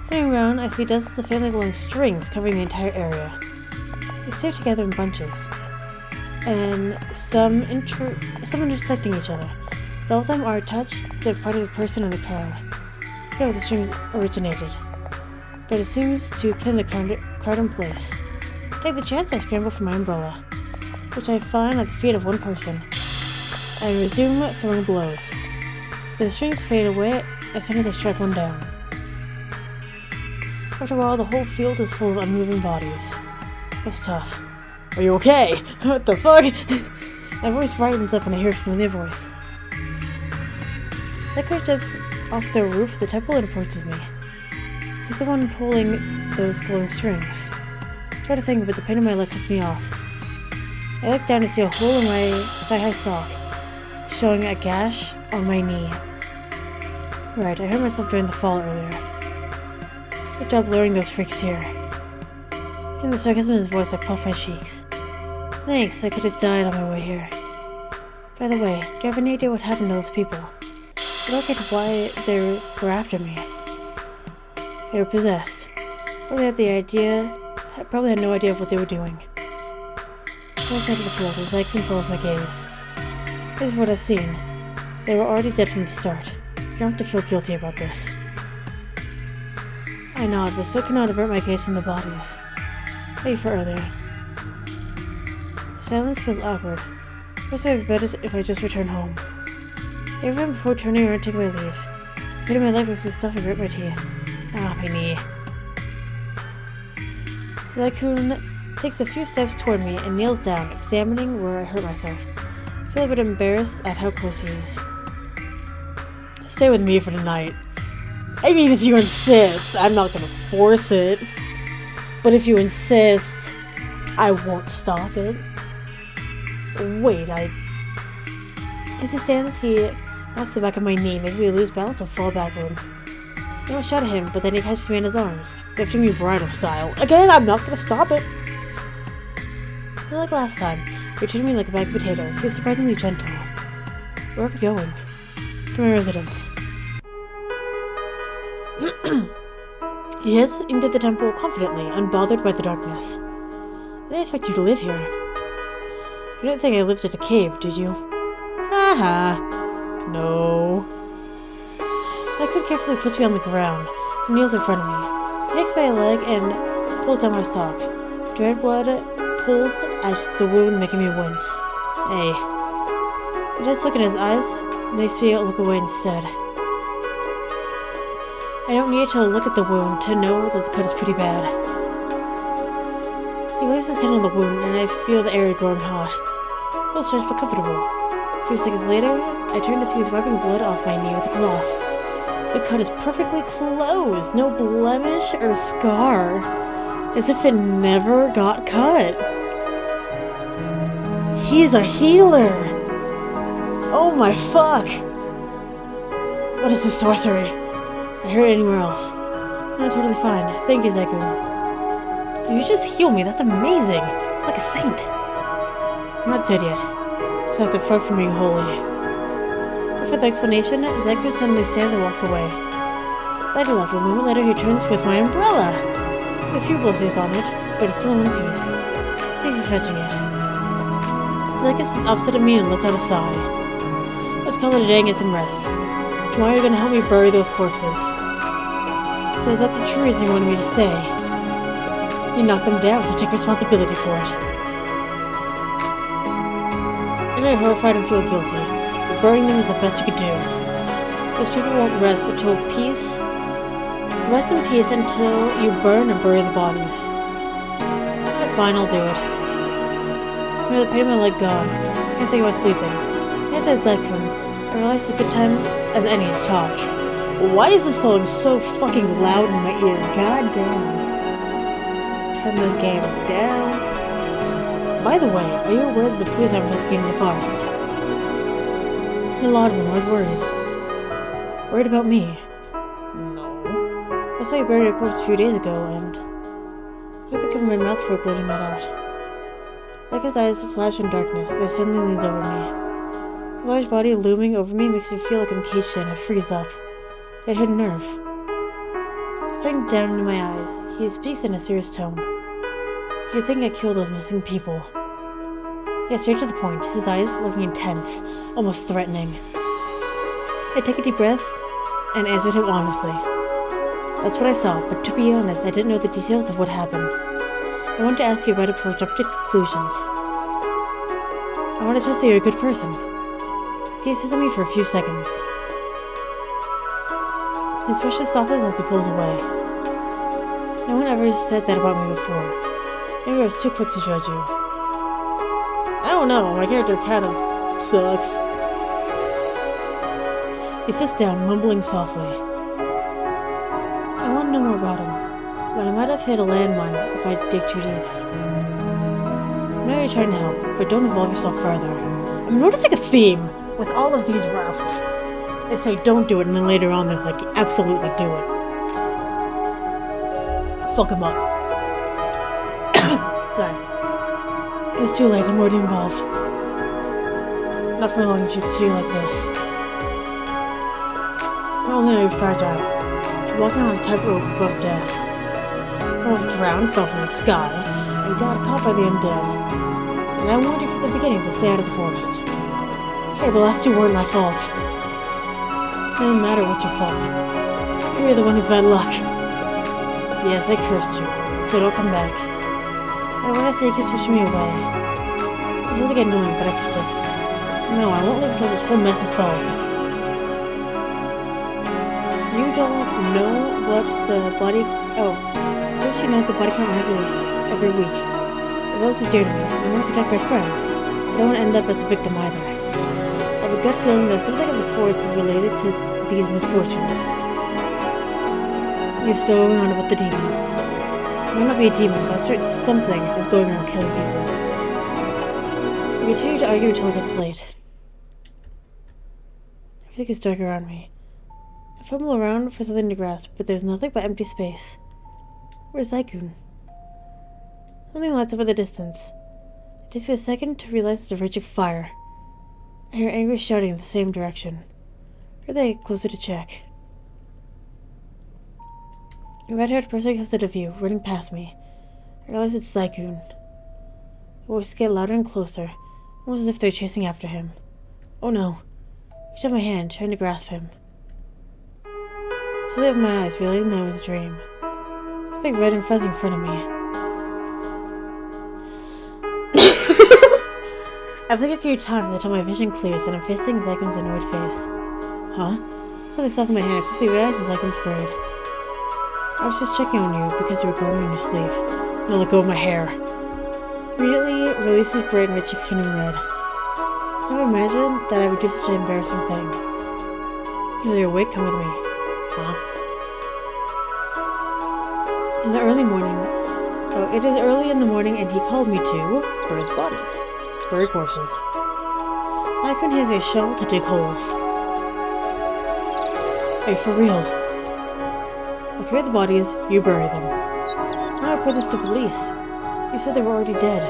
Turning around, I see dozens of faintly glowing strings covering the entire area. They stay together in bunches, and some intersecting each other, but all of them are attached to part of the person in the crowd. I don't know where the strings originated, but it seems to pin the crowd in place. Take the chance, I scramble for my umbrella, which I find at the feet of one person. I resume throwing blows. The strings fade away as soon as I strike one down. After a while, the whole field is full of unmoving bodies. It was tough. Are you okay? What the fuck? My voice brightens up when I hear a familiar voice. That guy jumps off the roof of the temple and approaches me. He's the one pulling those glowing strings. I try to think, but the pain in my leg cuts me off. I look down to see a hole in my thigh-high sock, showing a gash on my knee. Right, I hurt myself during the fall earlier. Good job luring those freaks here. In the sarcasm in his voice, I puff my cheeks. Thanks, I could have died on my way here. By the way, do you have any idea what happened to those people? I don't get why they were after me. They were possessed. Probably had no idea of what they were doing. Outside of the field, his light follows my gaze. Here's what I've seen. They were already dead from the start. You don't have to feel guilty about this. I nod, but still cannot avert my gaze from the bodies. Thank you for earlier. The silence feels awkward. First, it would be better if I just return home. Even before turning around to take my leave. The pain in my leg makes the stuff and rip my teeth. Ah, my knee. The raccoon takes a few steps toward me and kneels down, examining where I hurt myself. I feel a bit embarrassed at how close he is. Stay with me for the night. I mean, if you insist, I'm not gonna force it. But if you insist, I won't stop it. Wait, As he stands, he knocks the back of my knee, making me lose balance and fall backward. I almost shot at him, but then he catches me in his arms, lifting me bridal style. Again, I'm not gonna stop it! I feel like last time, he treated me like a bag of potatoes. He's surprisingly gentle. Where are we going? To my residence. He heads into the temple confidently, unbothered by the darkness. I didn't expect you to live here. You didn't think I lived in a cave, did you? Haha. No. Raccoon carefully puts me on the ground and kneels in front of me. He takes my leg and pulls down my sock. Dried blood pulls at the wound, making me wince. Hey. I just look in his eyes, makes me look away instead. I don't need to look at the wound to know that the cut is pretty bad. He lays his hand on the wound, and I feel the area growing hot. It feels strange but comfortable. A few seconds later, I turn to see he's wiping blood off my knee with a cloth. The cut is perfectly closed, no blemish or scar, as if it never got cut. He's a healer! Oh my fuck! What is this sorcery? I heard it anywhere else. No, I'm totally fine. Thank you, Zekun. You just heal me, that's amazing! Like a saint. I'm not dead yet, so I have to fight for being holy. For the explanation, Zekun suddenly stands and walks away. Later left, a moment later he returns with my umbrella! A few blessings on it, but it's still in one piece. Thank you for fetching it. Zekun sits opposite of me and lets out a sigh. Let's call it a day and get some rest. Tomorrow you're gonna help me bury those corpses. So is that the true reason you wanted me to stay? You knocked them down, so take responsibility for it. I'm very horrified and feel guilty, but burying them is the best you could do. Those people won't rest in peace until you burn and bury the bodies. But fine, I'll do it. I hear the pain in my leg gone. I can't think about sleeping. Yes, I Zekun. I realize it's a good time as any to talk. Why is this song so fucking loud in my ear? God damn. Turn this game down. By the way, are you aware that the police are investigating the forest? A lot of them. I was worried. Worried about me? No. I saw you bury a corpse a few days ago, and I had to cover my mouth for blurting that out. Like his eyes flash in darkness, they suddenly leans over me. His large body looming over me makes me feel like I'm caged in. I freeze up. I hit a nerve. Staring down into my eyes, he speaks in a serious tone. You think I killed those missing people? Yeah, straight to the point, his eyes looking intense, almost threatening. I take a deep breath and answered him honestly. That's what I saw, but to be honest, I didn't know the details of what happened. I wanted to ask you about it before jumping to conclusions. I want to trust that you're a good person. His gaze sits on me for a few seconds. His expression softens as he pulls away. No one ever said that about me before. Maybe I was too quick to judge you. I don't know, my character kind of sucks. He sits down, mumbling softly. I want to know more about him, but I might have hit a landmine if I dig too deep. I know you're trying to help, but don't involve yourself further. I'm noticing a theme with all of these routes. They say don't do it, and then later on they're like, absolutely do it. Fuck him up. Sorry. It's too late, I'm already involved. Not for long if you feel like this. Not only are you fragile, you're walking on a tightrope above death. Almost drowned, fell from the sky, and got caught by the undead. And I warned you from the beginning to stay out of the forest. Hey, the last two weren't my fault. It doesn't matter what's your fault. You're the one who's bad luck. Yes, I cursed you, so don't come back. And when I say you keep pushing me away, it doesn't get annoying, but I persist. No, I won't leave until this whole mess is solved. You don't know what the body... Oh, if she knows the body count rises every week. It was just dear to me. I want to protect my friends. I don't want to end up as a victim either. I have a gut feeling that something in the forest is related to these misfortunes. You're still around about the demon. It might not be a demon, but I'm certain something is going around killing people. We continue to argue until it gets late. Everything is dark around me. I fumble around for something to grasp, but there's nothing but empty space. Where's Zaikun? Something lights up in the distance. It takes me a second to realize it's a raging fire. I hear angry shouting in the same direction. Or they get closer to check. A red-haired person comes into view, running past me. I realize it's Zaikun. The voices get louder and closer, almost as if they're chasing after him. Oh no. I reach out my hand, trying to grasp him. Slowly open my eyes, realizing that it was a dream. Something red and fuzzy in front of me. I blink a few times until my vision clears and I'm facing Zaikun's annoyed face. Huh? Something soft in my hand. I quickly realized it's Zaikun's braid. I was just checking on you because you were growing in your sleep. Now let go of my hair. Immediately released his braid and my cheeks turning red. I never imagined that I would do such an embarrassing thing. You're awake, come with me. Huh? In the early morning. Oh, it is early in the morning and he called me to bird bodies. Bird corpses. Zaikun hands me a shovel to dig holes. Are you for real? I'll carry the bodies, you bury them. Now I report this to police. You said they were already dead.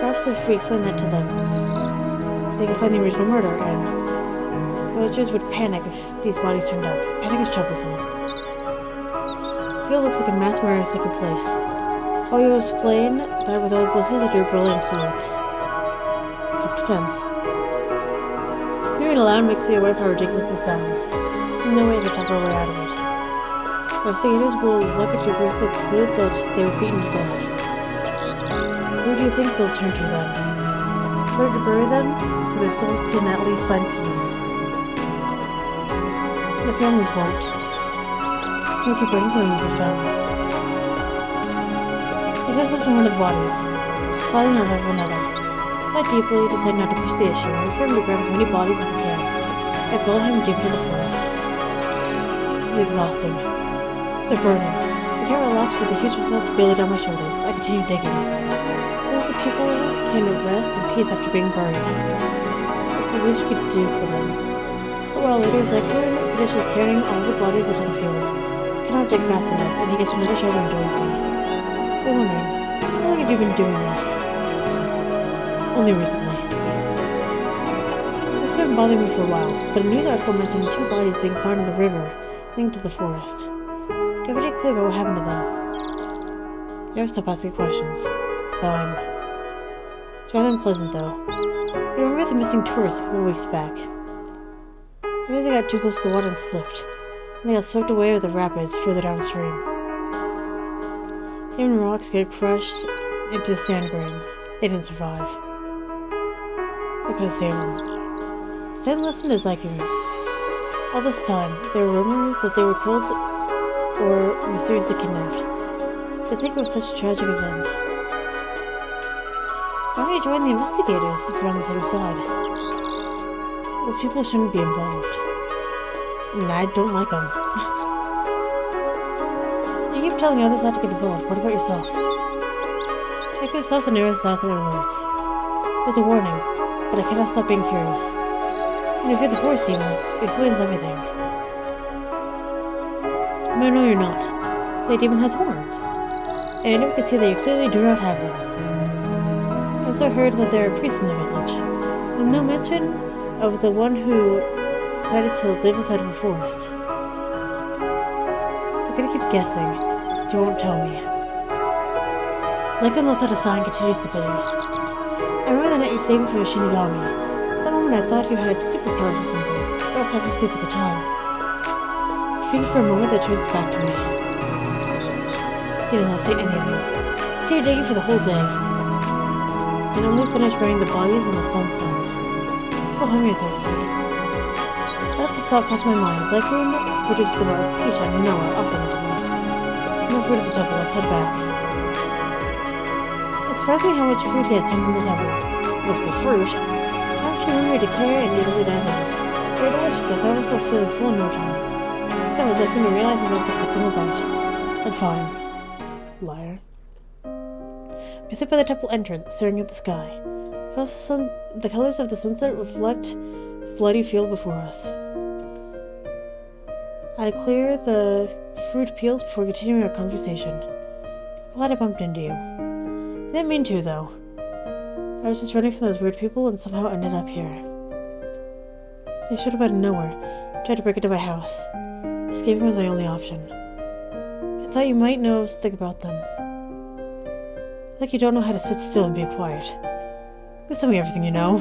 Perhaps if we explain that to them, they can find the original murder, and villagers would panic if these bodies turned up. Panic is troublesome. The field looks like a mass murder has taken place. I will explain that with all blisters of dirt rolling clothes. Self-defense. Hearing it aloud makes me aware of how ridiculous it sounds. There's no way I can talk our way out of it. Investigators will look at your bruises and conclude that they were beaten to death. Who do you think they'll turn to then? Where to bury them, so their souls can at least find peace. The families won't. They'll keep waiting for them to be found. He takes them from one of the bodies, filing on top of another. Sigh deeply, decide not to push the issue, and for him to grab as many bodies as he can. I follow him deep into the forest. It's exhausting. They're burning. The can't relax with the huge responsibility on my shoulders. I continue digging. So as the people can rest in peace after being burned. That's the least we could do for them. A while later, Zekun finishes carrying all the bodies into the field. I cannot dig fast enough, and he gets another shovel and joins me. I'm wondering, how long have you been doing this? Only recently. It's been bothering me for a while, but a news article mentioned 2 bodies being found in the river linked to the forest. Do you have any clue about what happened to them? You never stop asking questions. Fine. It's rather unpleasant, though. You remember the missing tourists a couple weeks back? I think they got too close to the water and slipped, and they got swept away with the rapids further downstream. Even rocks get crushed into sand grains. They didn't survive. I could have saved them. Stan listened to Zekun. All this time, there were rumors that they were killed or mysteriously kidnapped. I think it was such a tragic event. Why don't you join the investigators if you're on the same side? Those people shouldn't be involved. And I don't like them. You keep telling others not to get involved. What about yourself? I could stop the nearest last of my words. It was a warning, but I cannot stop being curious. When you hear the horse demon, it explains everything. But no, you're not. The demon has horns. And anyone can see that you clearly do not have them. I also heard that there are priests in the village, with no mention of the one who decided to live inside of the forest. I'm gonna keep guessing, since you won't tell me. Zekun lets out a sigh and continues to dig. I remember the night you saved me from a Shinigami. That moment I thought you had superpowers or something, but I was half asleep at the time. He freezes for a moment that traces back to me. He did not say anything. I continued digging for the whole day, and only finished burying the bodies when the sun sets. I feel hungry and thirsty. That's the thought crossed my mind. Zekun produces a bar of peach out of nowhere, offering it to me. No food at the temple, let's head back. It surprised me how much food he has hidden in the temple. Mostly fruit. I'm too hungry to carry and easily dive in. They were delicious. I found myself feeling full in no time. So I was like, to realize I left a single bite. I'm fine. Liar. We sit by the temple entrance, staring at the sky. The colors of the sunset reflect the bloody field before us. I clear the fruit peels before continuing our conversation. I'm glad I bumped into you. I didn't mean to, though. I was just running from those weird people and somehow ended up here. They showed up out of nowhere, tried to break into my house. Escaping was my only option. I thought you might know something about them. Like you don't know how to sit still and be quiet. Please tell me everything you know.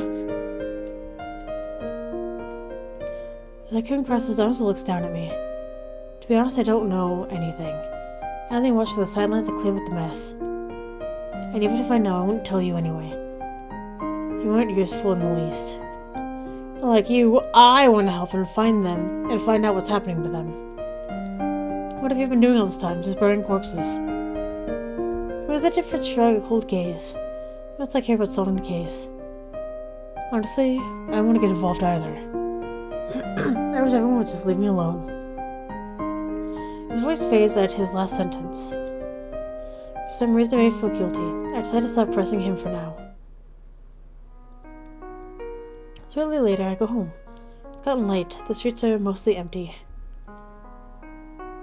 Zekun crosses his arms and looks down at me. To be honest, I don't know anything. I only watch from the sidelines and clean up the mess. And even if I know, I won't tell you anyway. You aren't useful in the least. Like you, I want to help and find them and find out what's happening to them. What have you been doing all this time? Just burying corpses? It was a different shrug, a cold gaze. Must I care about solving the case? Honestly, I don't want to get involved either. I wish everyone would just leave me alone. His voice fades at his last sentence. For some reason, I feel guilty. I decided to stop pressing him for now. Shortly later, I go home. It's gotten late. The streets are mostly empty.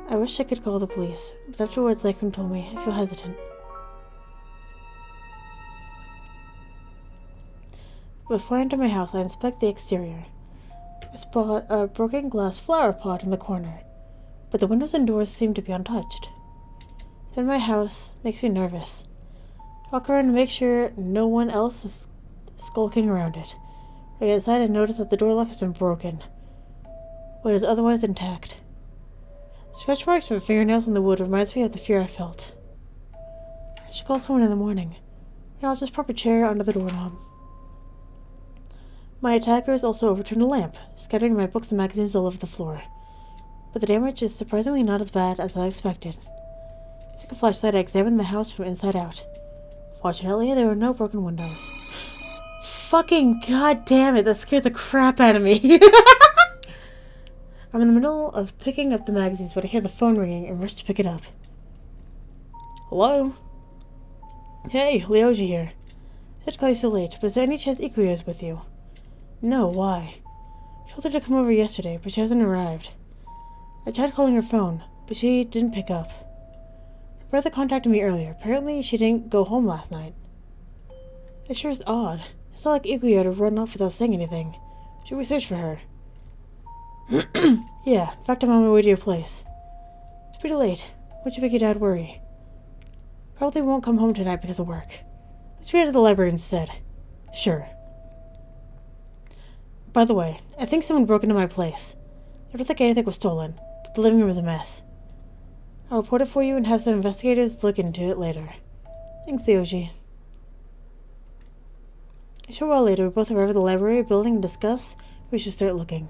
I wish I could call the police, but afterwards, Zekun told me, I feel hesitant. Before I enter my house, I inspect the exterior. I spot a broken glass flower pot in the corner, but the windows and doors seem to be untouched. Then my house makes me nervous. I walk around to make sure no one else is skulking around it. I get inside and notice that the door lock has been broken, but it is otherwise intact. Scratch marks from fingernails in the wood reminds me of the fear I felt. I should call someone in the morning, and I'll just prop a chair under the doorknob. My attackers also overturned a lamp, scattering my books and magazines all over the floor. But the damage is surprisingly not as bad as I expected. Using a flashlight, I examined the house from inside out. Fortunately, there were no broken windows. Fucking goddamn it, that scared the crap out of me. I'm in the middle of picking up the magazines when I hear the phone ringing and rush to pick it up. Hello? Hey, Ryoji here. I had to call you so late, but is there any chance Ikuya is with you? No, why? I told her to come over yesterday, but she hasn't arrived. I tried calling her phone, but she didn't pick up. Her brother contacted me earlier. Apparently, she didn't go home last night. It sure is odd. It's not like Ikuya to run off without saying anything. Should we search for her? Yeah, in fact, I'm on my way to your place. It's pretty late. Won't you make your dad worry? Probably won't come home tonight because of work. Let's read at the library instead. Sure. By the way, I think someone broke into my place. I don't think anything was stolen, but the living room is a mess. I'll report it for you and have some investigators look into it later. Thanks, Ryoji. A short while later, we both arrive at the library building and discuss where we should start looking.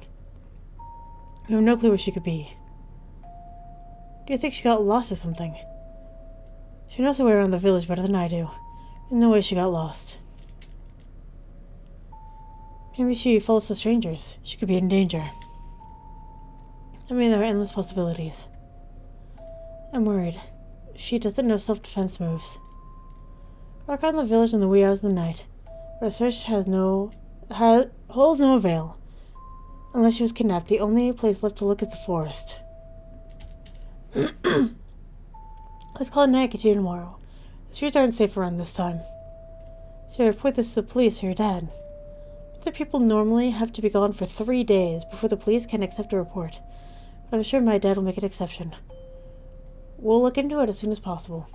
We have no clue where she could be. Do you think she got lost or something? She knows her way around the village better than I do. There's no way she got lost. Maybe she follows the strangers. She could be in danger. I mean, there are endless possibilities. I'm worried. She doesn't know self-defense moves. Walk around the village in the wee hours of the night, but our search holds no avail. Unless she was kidnapped, the only place left to look is the forest. Let's call it night and continue tomorrow. The streets aren't safe around this time. Should I report this to the police or your dad? Other people normally have to be gone for 3 days before the police can accept a report, but I'm sure my dad will make an exception. We'll look into it as soon as possible.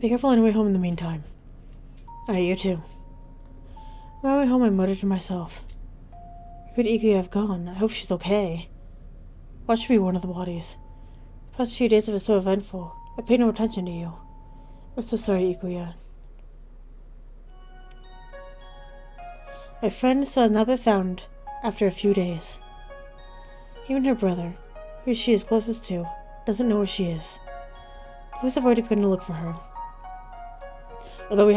Be careful on your way home in the meantime. Alright, you too. On my way home, I muttered to myself. Where could Ikuya have gone? I hope she's okay. What should be one of the bodies? The past few days have been so eventful. I paid no attention to you. I'm so sorry, Ikuya. My friend still has not been found after a few days. Even her brother, who she is closest to, doesn't know where she is. Police have already begun to look for her. Although we've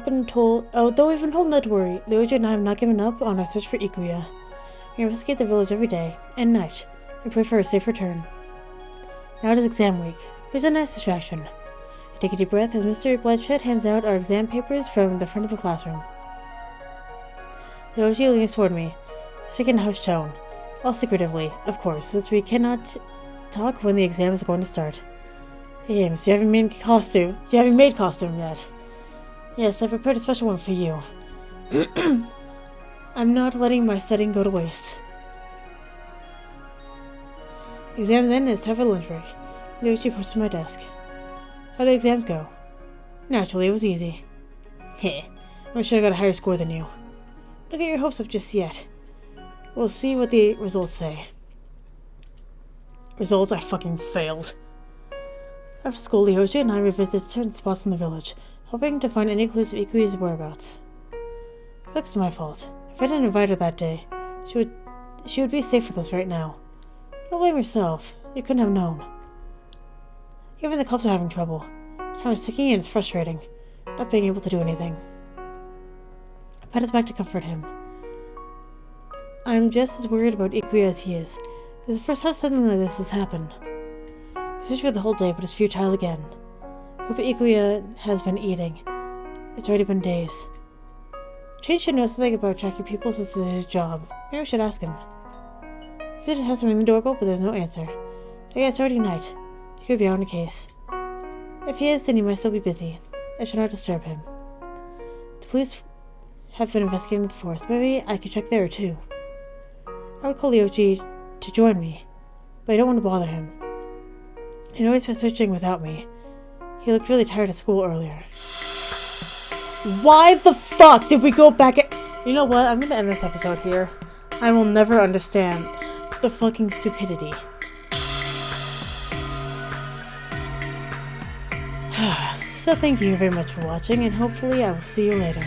been told not to worry, Ryoji and I have not given up on our search for Ikuya. We investigate the village every day and night and pray for her safe return. Now it is exam week. Here's a nice distraction. I take a deep breath as Mr. Blanchett hands out our exam papers from the front of the classroom. Ryoji leans toward me, speaking in a hushed tone, all secretively, of course, since we cannot talk when the exam is going to start. Hey, James, you haven't made costume yet. Yes, I prepared a special one for you. I'm not letting my studying go to waste. Exams end and it's time for lunch break. Ryoji approached to my desk. How did exams go? Naturally, it was easy. Heh, I'm sure I got a higher score than you. Don't get your hopes up just yet. We'll see what the results say. Results? I fucking failed. After school, Ryoji and I revisited certain spots in the village, hoping to find any clues of Ikuya's whereabouts. I think it's my fault. If I didn't invite her that day, she would be safe with us right now. Don't blame yourself. You couldn't have known. Even the cops are having trouble. Time is ticking and it's frustrating, not being able to do anything. I pat his back to comfort him. I'm just as worried about Ikuya as he is. This is the first time something like this has happened. We searched for the whole day, but it's futile again. I hope Ikuya has been eating. It's already been days. Train should know something about tracking people since this is his job. Maybe we should ask him. He did have to ring the doorbell, but there's no answer. Again, it's already night. He could be on a case. If he is, then he might still be busy. I should not disturb him. The police have been investigating the forest. Maybe I could check there too. I would call Ryoji to join me, but I don't want to bother him. I know he's been searching without me. He looked really tired at school earlier. Why the fuck did we go back at— You know what? I'm gonna end this episode here. I will never understand the fucking stupidity. So thank you very much for watching, and hopefully I will see you later.